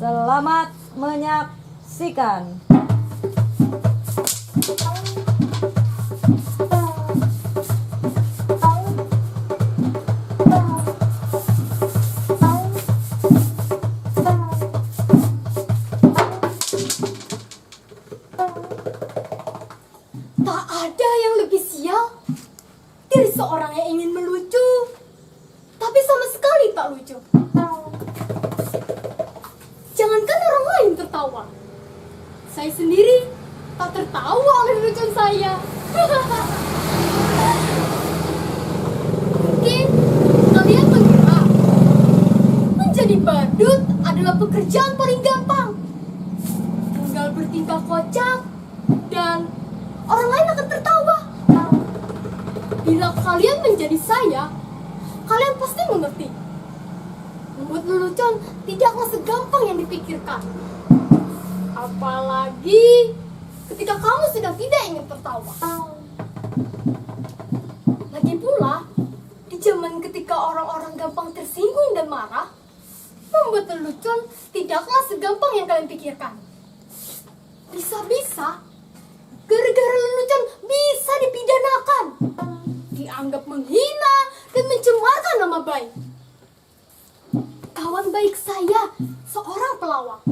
Selamat menyaksikan. Tak ada yang lebih sial dari seorang yang ingin melucu, tapi sama sekali tak lucu. Jangankan orang lain tertawa, saya sendiri tak tertawa oleh lucuan saya. Mungkin kalian mengira menjadi badut adalah pekerjaan paling gampang. Tinggal bertingkah kocak dan orang lain akan tertawa. Bila kalian menjadi saya, kalian pasti mengerti. Membuat lelucon tidaklah segampang yang dipikirkan. Apalagi ketika kamu sedang tidak ingin tertawa. Lagi pula, di zaman ketika orang-orang gampang tersinggung dan marah, membuat lelucon tidaklah segampang yang kalian pikirkan. Bisa-bisa gara-gara lelucon bisa dipidanakan, dianggap menghina dan mencemarkan nama baik. Kawan baik saya, seorang pelawak.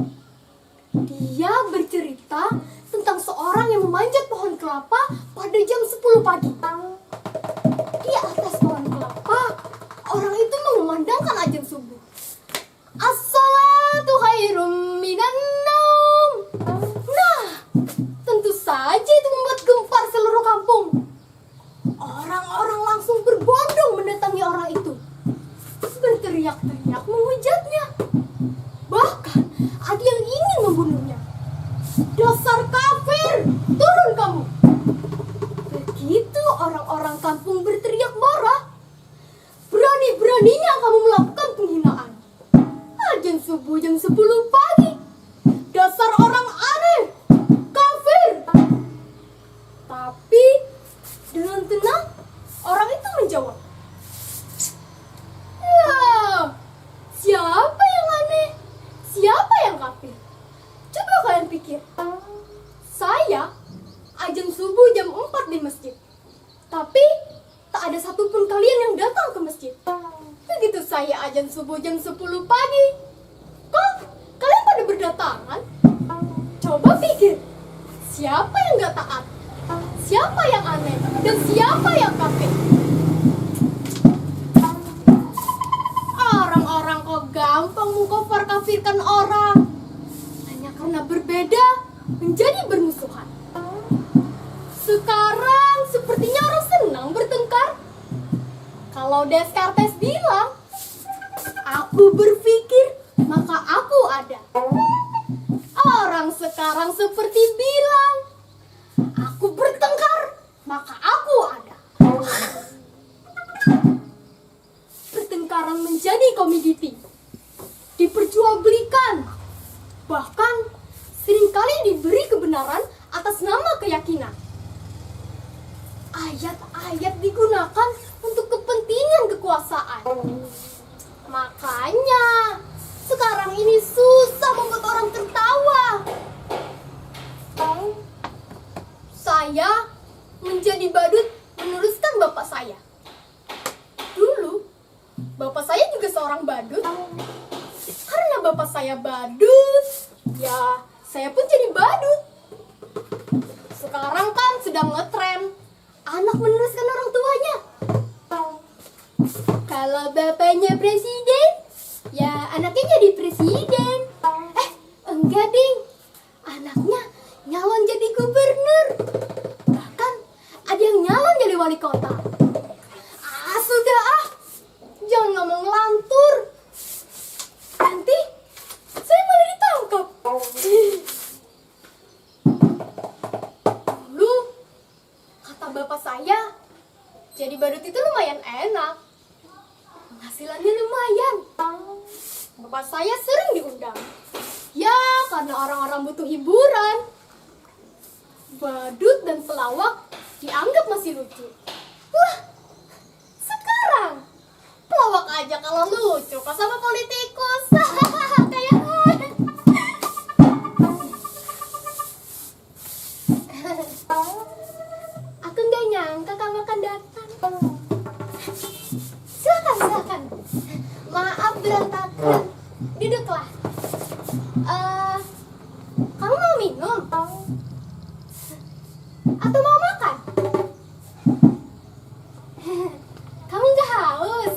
Dia bercerita tentang seorang yang memanjat pohon kelapa pada jam 10 pagi. Di atas pohon kelapa, orang itu mengumandangkan azan subuh. As-salatu khairum minan naum. Nah, tentu saja itu membuat gempar seluruh kampung. Orang-orang langsung berbondong mendatangi orang itu, berteriak-teriak menghujatnya. Bahkan ada yang ingin membunuhnya. Dasar kafir, turun kamu! Begitu orang-orang kampung berteriak marah, berani-beraninya kamu melakukan penghinaan. Azan subuh jam 10 pagi. Dasar orang aneh, kafir. Tapi dengan tenang, orang itu menjawab, "Ya, siapa yang aneh? Siapa yang kafir? Coba kalian pikir. Saya azan subuh jam 4 di masjid. Tapi tak ada satupun kalian yang datang ke masjid. Begitu saya azan subuh jam 10 pagi, kok kalian pada berdatangan? Coba pikir, siapa yang gak taat? Siapa yang aneh? Dan siapa yang kafir?" Orang-orang kok gampang mengkafir kafirkan orang. Hanya karena berbeda menjadi bermusuhan. Sekarang sepertinya orang senang bertengkar. Kalau Descartes bilang, "Aku berpikir, maka aku ada." Orang sekarang seperti bilang, "Aku bertengkar, maka aku ada." Pertengkaran menjadi komoditi, diperjualbelikan, bahkan seringkali diberi kebenaran atas nama keyakinan. Ayat-ayat digunakan untuk kepentingan kekuasaan. Makanya sekarang ini susah membuat orang tertawa. Saya menjadi badut meneruskan bapak saya. Dulu, bapak saya juga seorang badut. Karena bapak saya badut, ya saya pun jadi badut. Sekarang kan sedang ngetren anak meneruskan orang tuanya. Kalau bapaknya presiden, ya anaknya jadi presiden. Enggak ding, anaknya nyalon jadi gubernur. Bahkan ada yang nyalon jadi wali kota. Sudah jangan ngomong lantur. Nanti saya malah ditangkap. Dulu kata bapak saya, jadi badut itu lumayan enak. Penghasilannya lumayan. Bapak saya sering diundang. Ya, karena orang-orang butuh hiburan. Badut dan pelawak dianggap masih lucu. Wah, sekarang pelawak aja kalau lucu, kok sama politikus. Kayak Kamu mau minum? Atau mau makan? Kamu nggak haus?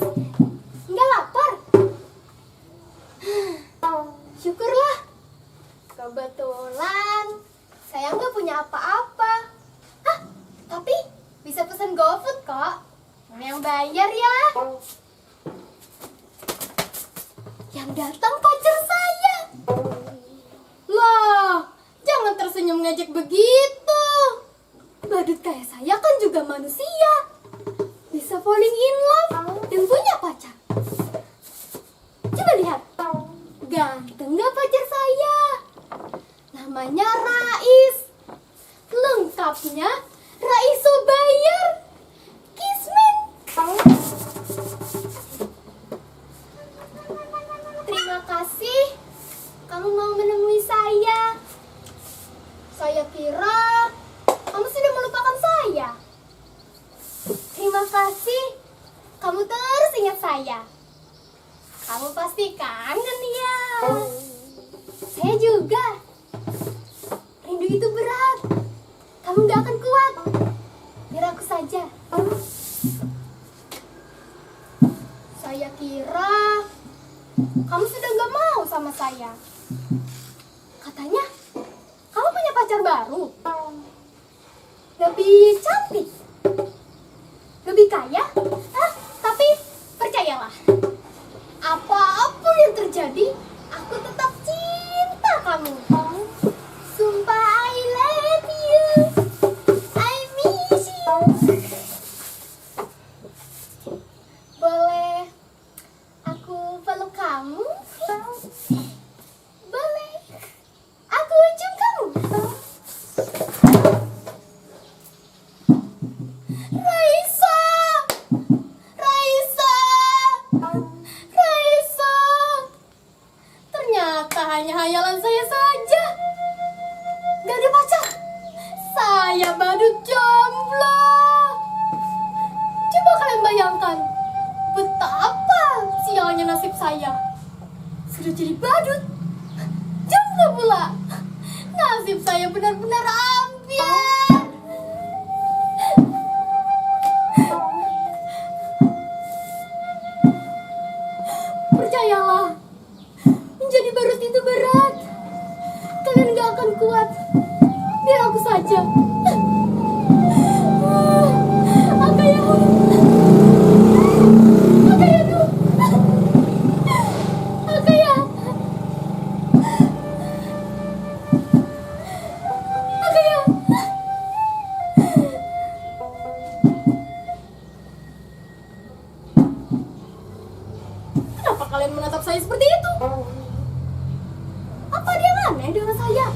Nggak lapar? Syukurlah. Kebetulan saya nggak punya apa-apa. Tapi bisa pesan GoFood kok. Mana yang bayar ya? Yang datang pacar saya. Loh, jangan tersenyum ngejek begitu. Badut kayak saya kan juga manusia. Bisa falling in love dan punya pacar. Coba lihat. Ganteng gak pacar saya? Namanya Rais. Lengkapnya Raiso Bayar. Kismin. Terima kasih kamu mau menemui saya. Saya kira kamu sudah melupakan saya. Terima kasih kamu terus ingat saya. Kamu pasti kangen ya. Saya juga. Rindu itu berat. Kamu gak akan kuat. Biar aku saja. Saya kira kamu sudah gak mau sama saya. Katanya kamu punya pacar baru. Lebih cantik. Lebih kaya. Tapi percayalah. Apapun yang terjadi, aku tetap cinta kamu. Sumpah I love you. I miss you. Boleh aku peluk kamu? Boleh aku cium kamu? Raisa! Raisa! Raisa! Ternyata hanya hayalan saya saja. Gak ada pacar. Saya badut jomblo. Coba kalian bayangkan betapa sialnya nasib saya. Sudah jadi badut, jomblo pula. Nasib saya benar-benar ambiar. Percayalah, menjadi badut itu berat. Kalian gak akan kuat. Biar aku saja. Akayahu. Akayahu. Akaya. Akaya. Kenapa kalian menatap saya seperti itu? Apa dia yang aneh dengan saya?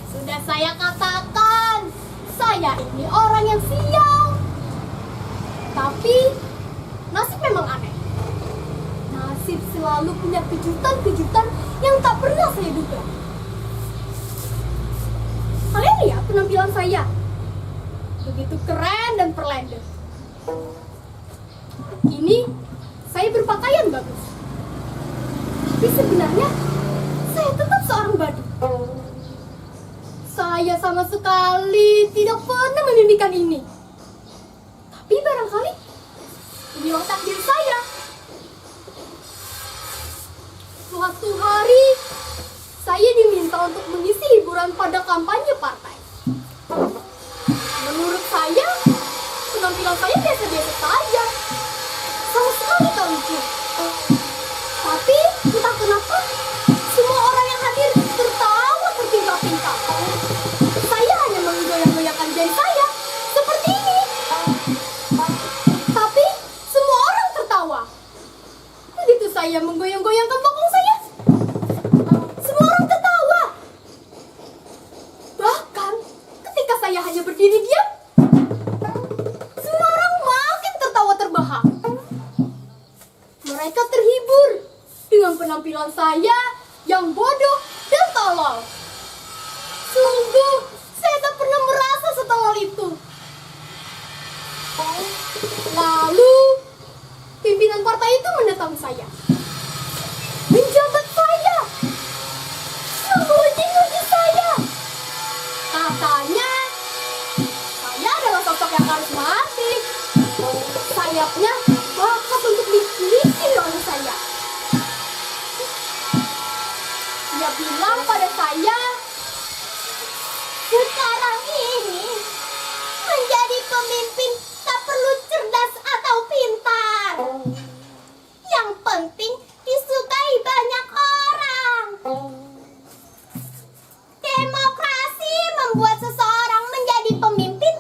Sudah saya katakan, saya ini orang yang sial. Tapi nasib memang aneh. Nasib selalu punya kejutan-kejutan yang tak pernah saya duga. Kalian lihat penampilan saya. Begitu keren dan perlendeh. Ini saya berpakaian bagus. Tapi sebenarnya saya tetap seorang badut. Saya sama sekali tidak pernah memimpikan ini. Tapi barangkali inilah takdir saya. Suatu hari saya diminta untuk mengisi hiburan pada kampanye partai. Menurut saya, penampilan saya biasa-biasa saja. Sama sekali tak lucu. Tapi entah kenapa semua orang yang hadir tertawa tertingkap-tingkap. Saya hanya menggoyang-goyangkan jari saya seperti ini. Tapi semua orang tertawa. Begitu saya menggoyang-goyangkan bokong saya, semua orang tertawa. Bahkan ketika saya hanya berdiri diam, semua orang makin tertawa terbahak. Mereka terhibur dengan penampilan saya yang bodoh dan tolol. Sungguh, saya tak pernah merasa setolol itu. Lalu, pimpinan partai itu mendatangi saya, menjabat saya Dia bilang pada saya, Sekarang ini menjadi pemimpin tak perlu cerdas atau pintar. Yang penting disukai banyak orang. Demokrasi membuat seseorang menjadi pemimpin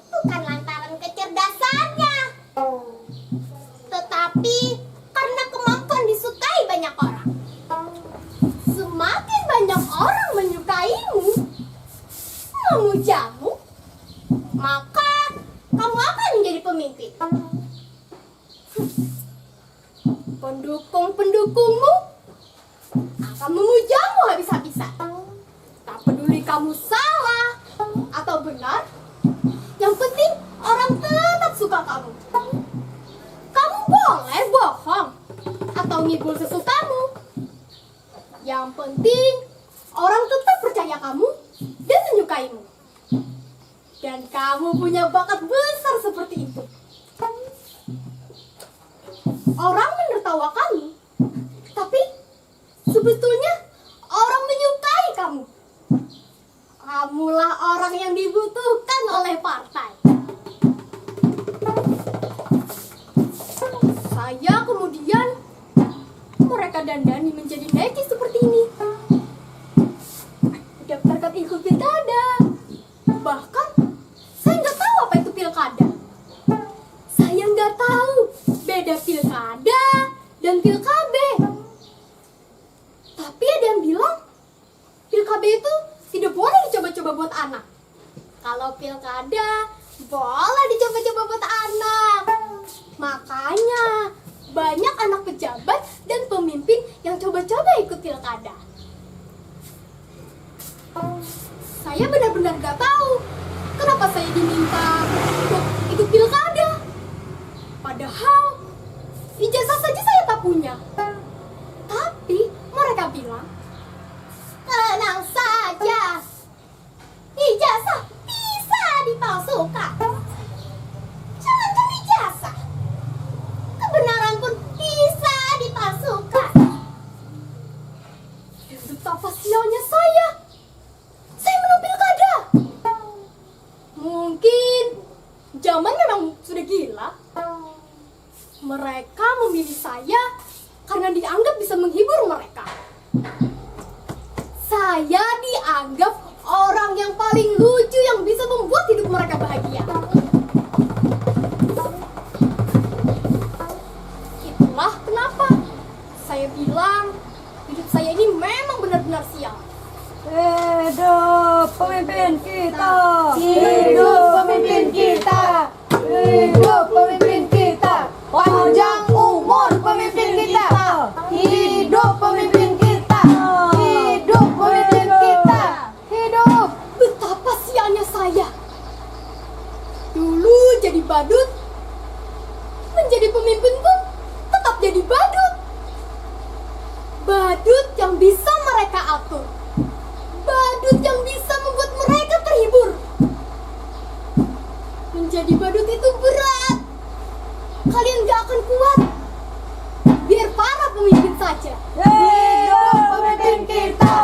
bukan lantaran kecerdasannya, tetapi karena kemampuan disukai banyak orang. Semakin banyak orang menyukaimu, memujamu, maka kamu akan menjadi pemimpin. Pendukung-pendukungmu akan memujamu habis-habisan. Tak peduli kamu salah atau benar, yang penting orang tetap suka kamu. Kamu boleh bohong atau ngibul sesukamu. Yang penting orang tetap percaya kamu dan menyukaimu. Dan kamu punya bakat besar seperti itu. Orang menertawakanmu, tapi sebetulnya orang menyukai kamu. Kamulah orang yang dibutuhkan oleh partai. Saya kemudian mereka dandani menjadi necis seperti ini. Daftarkan ikut pilkada. Bahkan saya nggak tahu apa itu pilkada. Saya nggak tahu beda pilkada dan pilkabe. Tapi ada yang bilang pilkabe itu tidak boleh dicoba-coba buat anak. Kalau pilkada boleh dicoba-coba buat anak. Makanya banyak anak pejabat dan pemimpin yang coba-coba ikut pilkada. Saya benar-benar gak tahu kenapa saya diminta untuk ikut pilkada. Padahal ijazah saja saya tak punya. Tapi mereka bilang, tenang saja, ijazah bisa dipalsukan. Jangan ijazah, kebenaran pun bisa dipalsukan. Dan betapa sialnya saya menang pilkada. Mungkin zaman memang sudah gila. Mereka memilih saya karena dianggap bisa menghibur mereka. Saya dianggap orang yang paling lucu yang bisa membuat hidup mereka bahagia. Itulah kenapa saya bilang hidup saya ini memang benar-benar sial. Hidup pemimpin kita. Hidup pemimpin kita. Hidup pemimpin kita. Panjang umur pemimpin kita. Hidup pemimpin kita. Hidup pemimpin kita. Hidup. Betapa sialnya saya. Dulu jadi badut, menjadi pemimpin pun tetap jadi badut. Badut yang bisa mereka atur. Badut yang bisa membuat mereka terhibur. Menjadi badut itu berat. Kalian gak akan kuat. Biar para pemimpin saja. Hidup pemimpin kita.